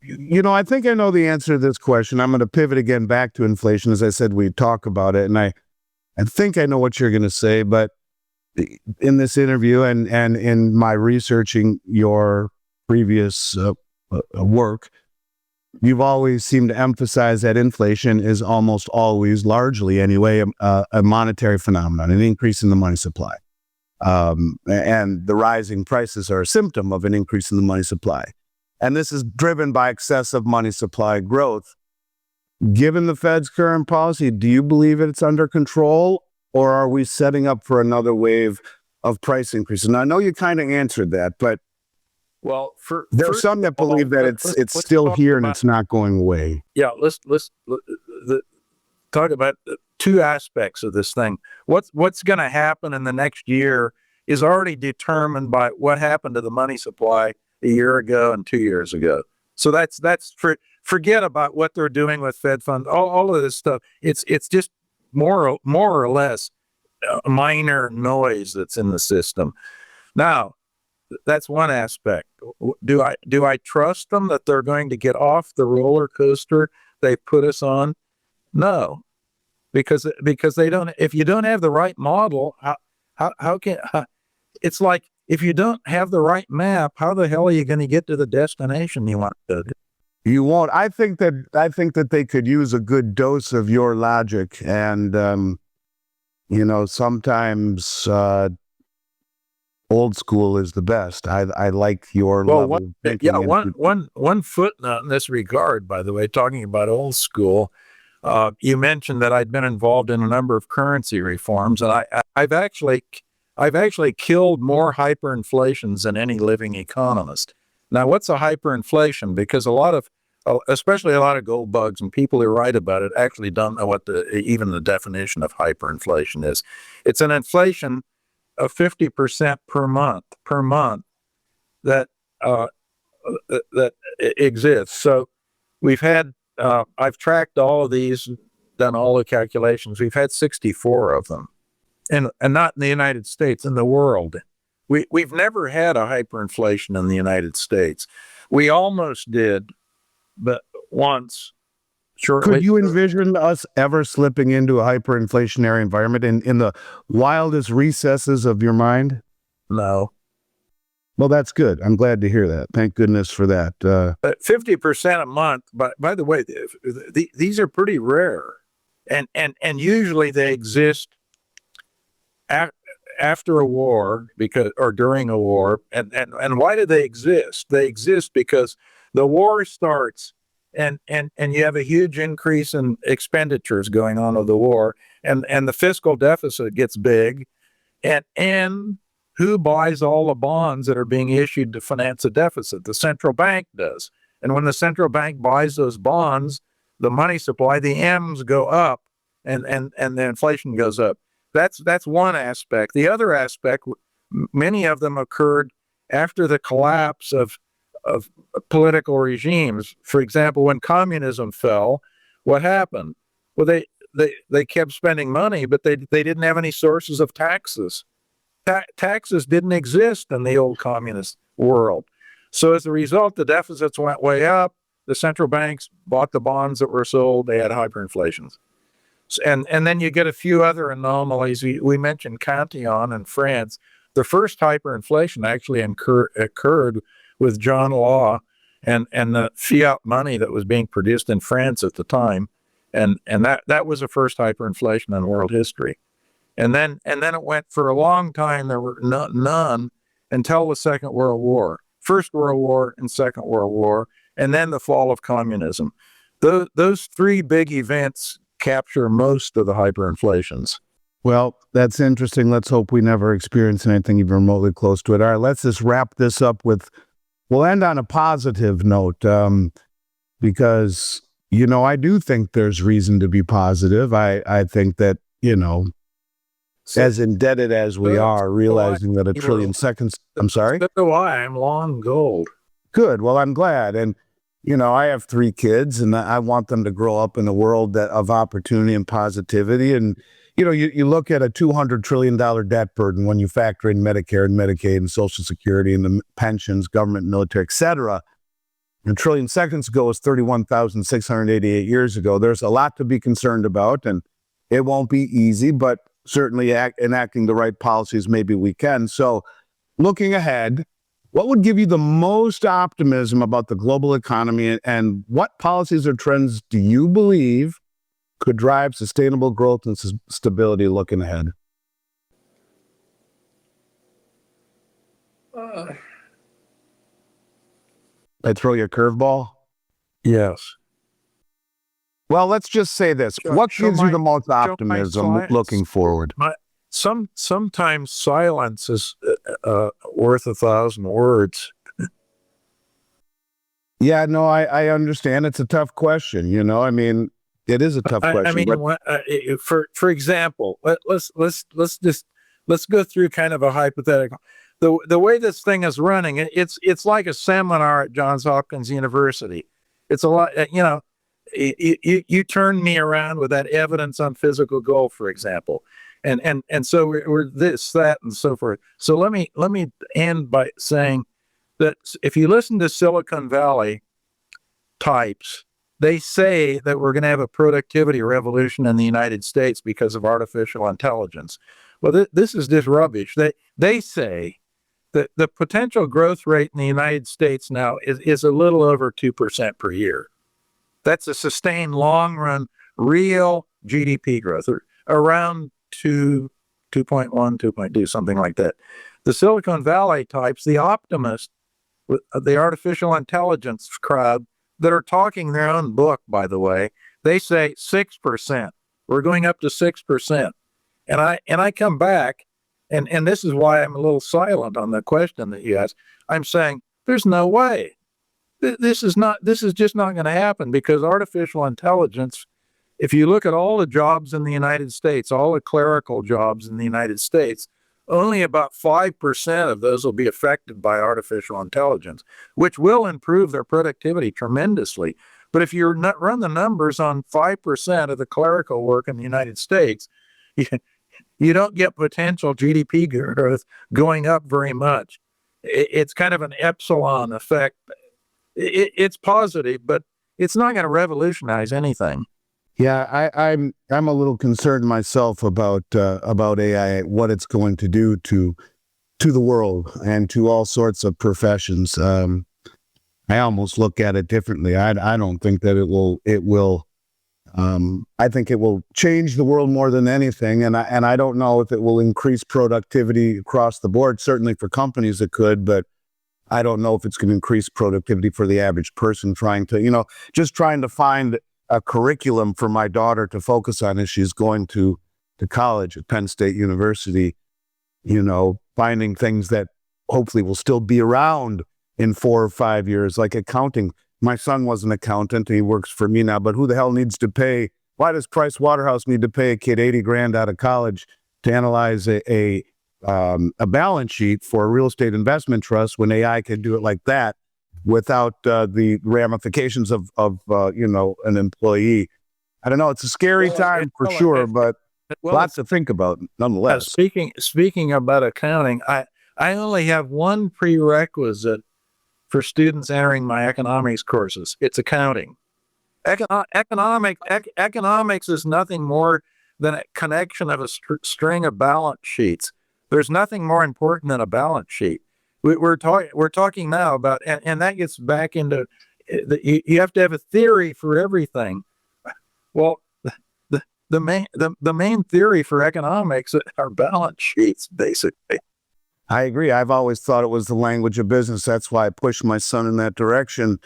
I think I know the answer to this question. I'm going to pivot again back to inflation. As I said, we talk about it, and I think I know what you're going to say, but in this interview and in my researching your previous work, you've always seemed to emphasize that inflation is almost always, largely anyway, a monetary phenomenon, an increase in the money supply. And the rising prices are a symptom of an increase in the money supply. And this is driven by excessive money supply growth. Given the Fed's current policy, do you believe it's under control, or are we setting up for another wave of price increases? Now, I know you kind of answered that, but there are some that believe that it's still here and it's not going away. Yeah, let's talk about two aspects of this thing. What's going to happen in the next year is already determined by what happened to the money supply a year ago and 2 years ago. So forget about what they're doing with Fed funds. All of this stuff. It's just more or less minor noise that's in the system. Now, that's one aspect. Do I trust them that they're going to get off the roller coaster they put us on? No, because they don't. If you don't have the right model, how can it's like if you don't have the right map, how the hell are you going to get to the destination you want to? You won't. I think that they could use a good dose of your logic, and sometimes old school is the best. I like your level of thinking. Yeah, one footnote in this regard, by the way, talking about old school. You mentioned that I'd been involved in a number of currency reforms, and I've actually killed more hyperinflations than any living economist. Now, what's a hyperinflation? Because especially a lot of gold bugs and people who write about it actually don't know what even the definition of hyperinflation is. It's an inflation of 50% per month that exists. So we've had, I've tracked all of these, done all the calculations. We've had 64 of them, and not in the United States, in the world. We've never had a hyperinflation in the United States. We almost did, but once. Shortly. Could you envision us ever slipping into a hyperinflationary environment in the wildest recesses of your mind? No. Well, that's good. I'm glad to hear that. Thank goodness for that. 50% a month, but by the way, these are pretty rare. And usually they exist after a war or during a war. And why do they exist? They exist because the war starts and you have a huge increase in expenditures going on with the war, and the fiscal deficit gets big, and who buys all the bonds that are being issued to finance a deficit? The central bank does. And when the central bank buys those bonds, the money supply, the M's go up, and the inflation goes up. That's one aspect. The other aspect, many of them occurred after the collapse of political regimes. For example, when communism fell, what happened? Well, they kept spending money, but they didn't have any sources of taxes. Taxes didn't exist in the old communist world. So as a result, the deficits went way up. The central banks bought the bonds that were sold. They had hyperinflations. And then you get a few other anomalies. We mentioned Cantillon in France. The first hyperinflation actually occurred with John Law and the fiat money that was being produced in France at the time. And that was the first hyperinflation in world history. And then it went for a long time. There were none until the Second World War, First World War and Second World War, and then the fall of communism. Those three big events capture most of the hyperinflations. Well, that's interesting. Let's hope we never experience anything even remotely close to it. All right, let's just wrap this up we'll end on a positive note, because, I do think there's reason to be positive. I think that, as indebted as we are, realizing that 1 trillion seconds, I'm sorry? That's why I'm long gold. Good. Well, I'm glad. And, I have 3 kids, and I want them to grow up in a world of opportunity and positivity. And, you look at a $200 trillion debt burden when you factor in Medicare and Medicaid and Social Security and the pensions, government, military, et cetera. A trillion seconds ago was 31,688 years ago. There's a lot to be concerned about, and it won't be easy, but certainly enacting the right policies, maybe we can. So looking ahead, what would give you the most optimism about the global economy, and what policies or trends do you believe could drive sustainable growth and stability looking ahead? I throw you a curveball? Yes. Well, let's just say this. What gives you the most optimism looking forward? Sometimes silence is worth 1,000 words. Yeah, no, I understand. It's a tough question. I mean, it is a tough question. For example, let's go through kind of a hypothetical. The way this thing is running, it's like a seminar at Johns Hopkins University. It's a lot, you turned me around with that evidence on physical gold, for example, and so we're this, that, and so forth. So let me end by saying that if you listen to Silicon Valley types, they say that we're going to have a productivity revolution in the United States because of artificial intelligence. Well, this is just rubbish. They say that the potential growth rate in the United States now is a little over 2% per year. That's a sustained long run real GDP growth, or around 2.1, 2.2, something like that. The Silicon Valley types, the optimists, the artificial intelligence crowd that are talking their own book, by the way, they say 6%. We're going up to 6%. And I come back, and this is why I'm a little silent on the question that you asked. I'm saying there's no way. This is just not going to happen, because artificial intelligence, if you look at all the jobs in the United States, all the clerical jobs in the United States, only about 5% of those will be affected by artificial intelligence, which will improve their productivity tremendously. But if you run the numbers on 5% of the clerical work in the United States, you don't get potential GDP growth going up very much. It's kind of an epsilon effect. It's positive, but it's not going to revolutionize anything. Yeah, I'm a little concerned myself about AI, what it's going to do to the world and to all sorts of professions. I almost look at it differently. I don't think that it will. I think it will change the world more than anything, and I don't know if it will increase productivity across the board. Certainly for companies it could, but I don't know if it's going to increase productivity for the average person trying to find a curriculum for my daughter to focus on as she's going to college at Penn State University, finding things that hopefully will still be around in 4 or 5 years, like accounting. My son was an accountant. He works for me now, but who the hell needs to pay? Why does Price Waterhouse need to pay a kid $80,000 out of college to analyze a balance sheet for a real estate investment trust when AI can do it like that without the ramifications of an employee? I don't know. It's a scary time for sure, but lots to think about nonetheless. Speaking about accounting, I only have one prerequisite for students entering my economics courses. It's accounting. Economics is nothing more than a connection of a string of balance sheets. There's nothing more important than a balance sheet. We're talking now about, and that gets back into, you have to have a theory for everything. Well, the main theory for economics are balance sheets, basically. I agree. I've always thought it was the language of business. That's why I pushed my son in that direction.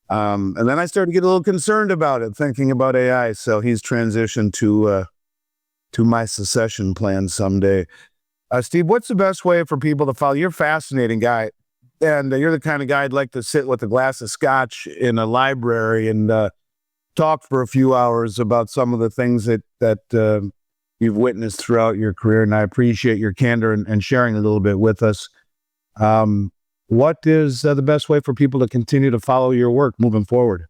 And then I started to get a little concerned about it, thinking about AI. So he's transitioned to my succession plan someday. Steve, what's the best way for people to follow? You're a fascinating guy, and you're the kind of guy I'd like to sit with a glass of scotch in a library and talk for a few hours about some of the things that you've witnessed throughout your career. And I appreciate your candor and sharing a little bit with us. What is the best way for people to continue to follow your work moving forward?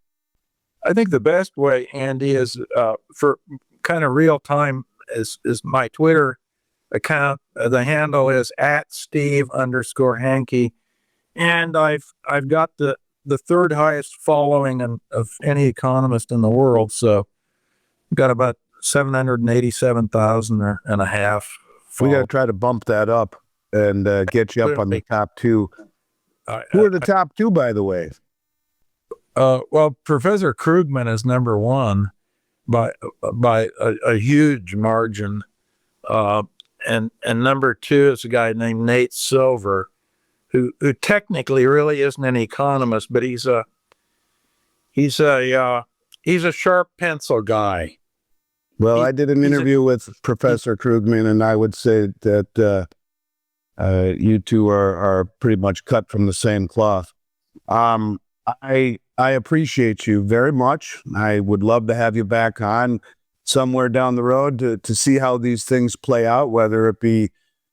I think the best way, Andy, is for kind of real time is my Twitter account. The handle is @Steve_Hanke. And I've got the the third highest following of any economist in the world. So we've got about 787,000 and a half. We got to try to bump that up and get you up on the top two. Who are the top two, by the way? Well, Professor Krugman is number one by a huge margin. And number two is a guy named Nate Silver, who technically really isn't an economist, but he's a sharp pencil guy. Well, I did an interview with Professor Krugman, and I would say that you two are pretty much cut from the same cloth. I appreciate you very much. I would love to have you back on somewhere down the road to see how these things play out, whether it be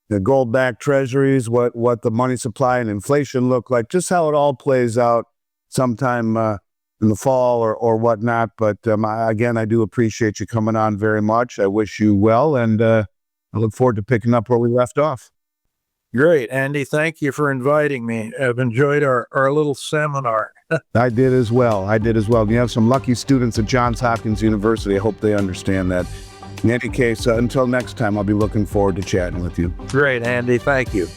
the gold-backed treasuries, what the money supply and inflation look like, just how it all plays out sometime in the fall or whatnot. But again, I do appreciate you coming on very much. I wish you well, and I look forward to picking up where we left off. Great, Andy. Thank you for inviting me. I've enjoyed our little seminar. I did as well. You have some lucky students at Johns Hopkins University. I hope they understand that. In any case, until next time, I'll be looking forward to chatting with you. Great, Andy. Thank you.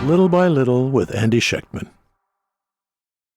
Little by Little with Andy Schechtman.